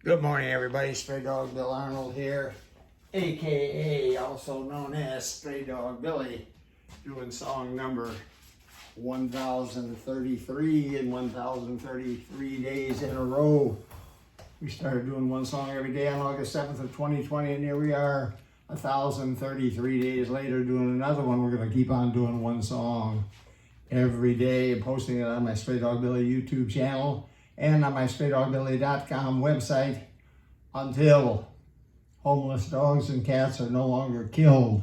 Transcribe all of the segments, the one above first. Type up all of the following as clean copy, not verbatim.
Good morning, everybody. Straydog Bill Arnold here, aka also known as Straydog Billy, doing song number 1033 in 1033 days in a row. We started doing one song every day on August 7th of 2020, and here we are 1033 days later doing another one. We're going to keep on doing one song every day and posting it on my Straydog Billy YouTube channel and on my straydogbilly.com website until homeless dogs and cats are no longer killed,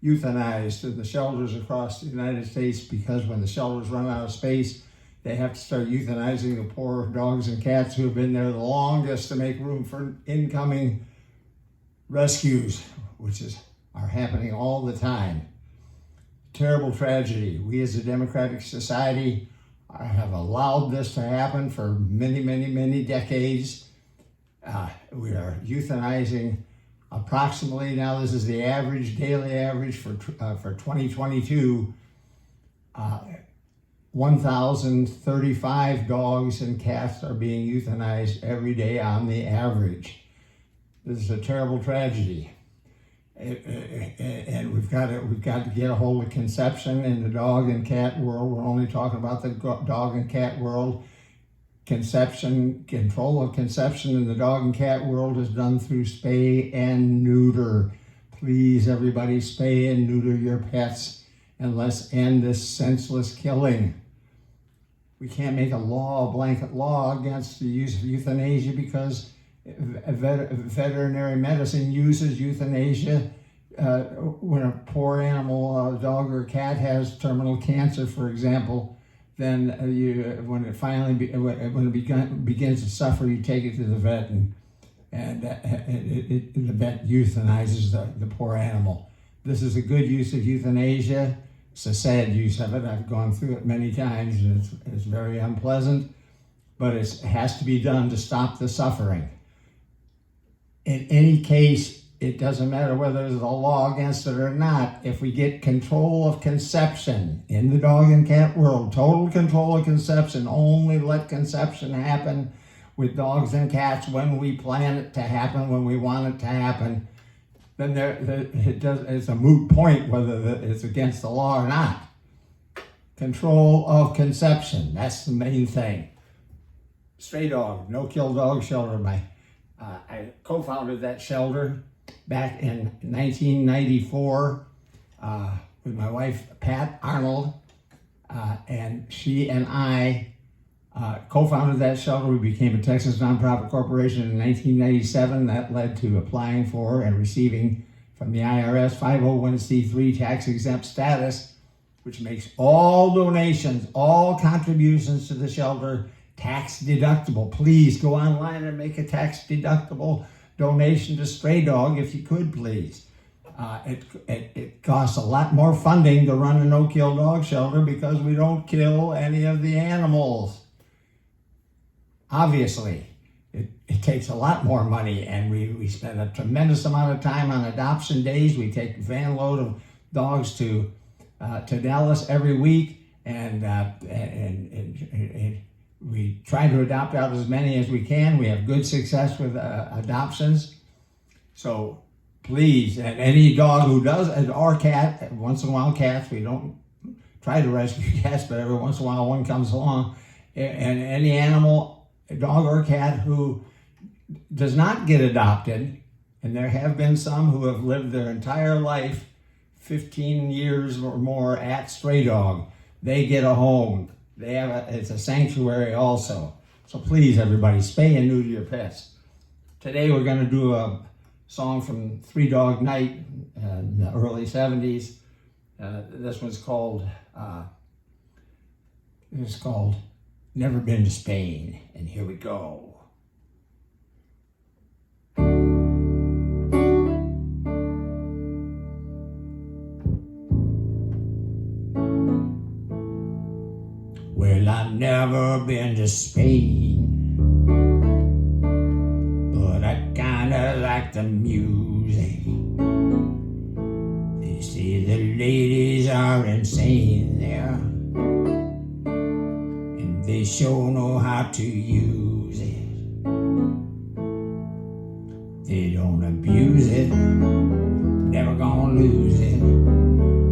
euthanized in the shelters across the United States, because when the shelters run out of space, they have to start euthanizing the poor dogs and cats who have been there the longest to make room for incoming rescues, which are happening all the time. Terrible tragedy. We as a democratic society have allowed this to happen for many decades. We are euthanizing approximately, now this is the average, daily average for 2022, 1,035 dogs and cats are being euthanized every day on the average. This is a terrible tragedy. And we've got to get a hold of conception in the dog and cat world. We're only talking about the dog and cat world. Conception, control of conception in the dog and cat world is done through spay and neuter. Please, everybody, spay and neuter your pets, and let's end this senseless killing. We can't make a blanket law against the use of euthanasia, because veterinary medicine uses euthanasia when a poor animal, a dog or a cat, has terminal cancer, for example. Then when it begins to suffer, you take it to the vet, and the vet euthanizes the poor animal. This is a good use of euthanasia. It's a sad use of it. I've gone through it many times, and it's very unpleasant, but it has to be done to stop the suffering. In any case, it doesn't matter whether there's a law against it or not. If we get control of conception in the dog and cat world, total control of conception, only let conception happen with dogs and cats when we plan it to happen, when we want it to happen, then it's a moot point whether it's against the law or not. Control of conception, that's the main thing. Straydog, no-kill dog shelter. I co-founded that shelter back in 1994 with my wife, Pat Arnold, and she and I co-founded that shelter. We became a Texas nonprofit corporation in 1997. That led to applying for and receiving from the IRS 501c3 tax-exempt status, which makes all donations, all contributions to the shelter tax deductible. Please go online and make a tax deductible donation to Straydog if you could, please. It costs a lot more funding to run a no-kill dog shelter because we don't kill any of the animals. Obviously, it takes a lot more money, and we spend a tremendous amount of time on adoption days. We take a van load of dogs to Dallas every week, and we try to adopt out as many as we can. We have good success with adoptions. So please, and any dog who does, or cat, once in a while cats, we don't try to rescue cats, but every once in a while one comes along, and any animal, dog or cat, who does not get adopted, and there have been some who have lived their entire life, 15 years or more at Straydog, they get a home. It's a sanctuary also. So please, everybody, spay and neuter your pets. Today we're going to do a song from Three Dog Night in the early 70s. This one's called Never Been to Spain. And here we go. Well, I've never been to Spain, but I kinda like the music. They say the ladies are insane there, and they sure know how to use it. They don't abuse it, never gonna lose it.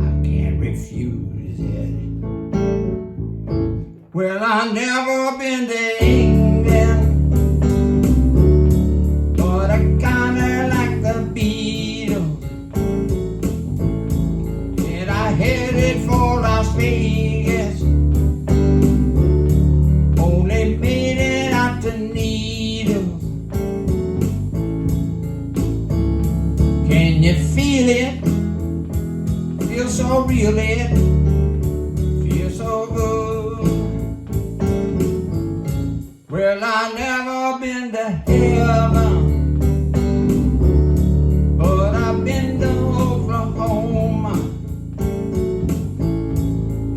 I can't refuse it. Well, I've never been to England, but I kinda like the Beatles. And I headed for Las Vegas, only made it out to Needles. Can you feel it? Feel so real, it feel so good. Well, I never been to heaven, but I've been to Oklahoma.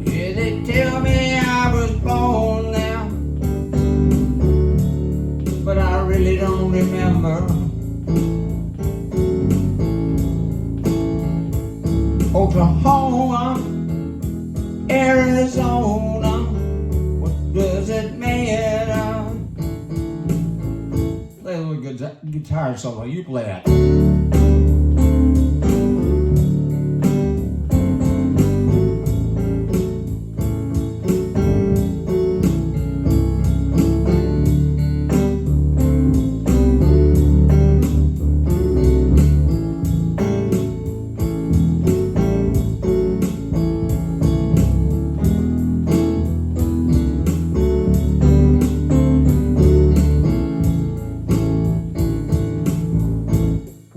Yeah, they tell me I was born there, but I really don't remember. Oklahoma, Arizona, what does it matter? Play a little guitar solo, you play that.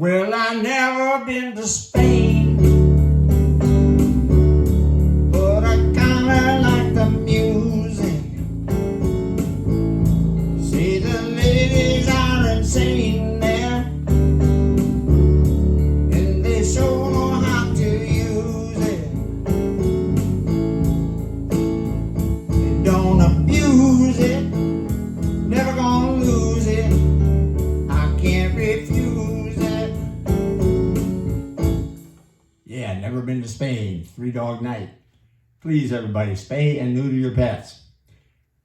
Well, I've never been to Spain, but I kinda like the music. See, the ladies are insane there, and they sure know how to use it. They don't abuse it, never gonna lose it. I can't refuse it. Yeah, never been to Spain. 3-dog night. Please, everybody, spay and neuter your pets.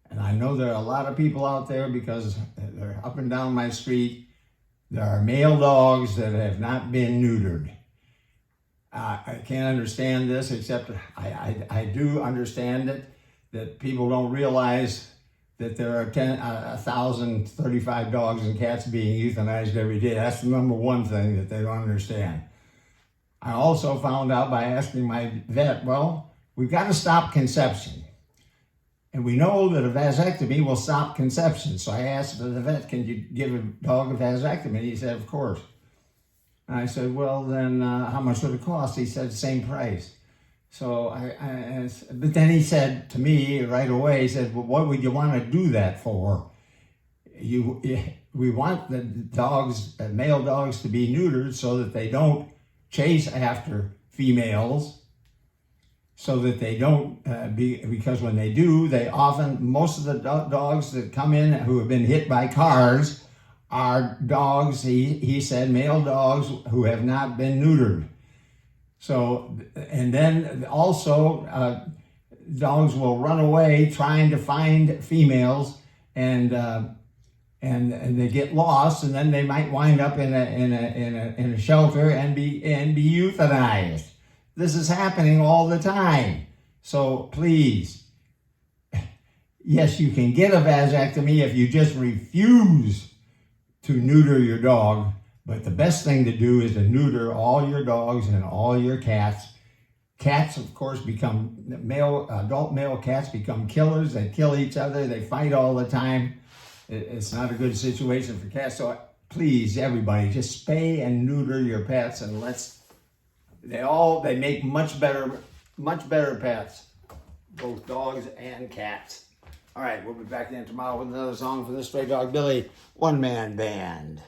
And I know there are a lot of people out there, because they're up and down my street. There are male dogs that have not been neutered. I can't understand this, except I do understand it, that people don't realize that there are 1,035 dogs and cats being euthanized every day. That's the number one thing that they don't understand. I also found out by asking my vet, well, we've got to stop conception. And we know that a vasectomy will stop conception. So I asked the vet, can you give a dog a vasectomy? He said, of course. And I said, well, then how much would it cost? He said, same price. So but then he said to me right away, he said, well, what would you want to do that for? We want the dogs, male dogs, to be neutered so that they don't chase after females, so that they don't because when they do, most of the dogs that come in who have been hit by cars are dogs, he said, male dogs who have not been neutered. So, and then also dogs will run away trying to find females, and they get lost, and then they might wind up in a shelter and be euthanized. This is happening all the time. So please, yes, you can get a vasectomy if you just refuse to neuter your dog, but the best thing to do is to neuter all your dogs and all your cats. Cats, of course, adult male cats become killers. They kill each other. They fight all the time. It's not a good situation for cats. So please, everybody, just spay and neuter your pets, and they make much better pets, both dogs and cats. All right, we'll be back in tomorrow with another song from the Straydog Billy one-man band.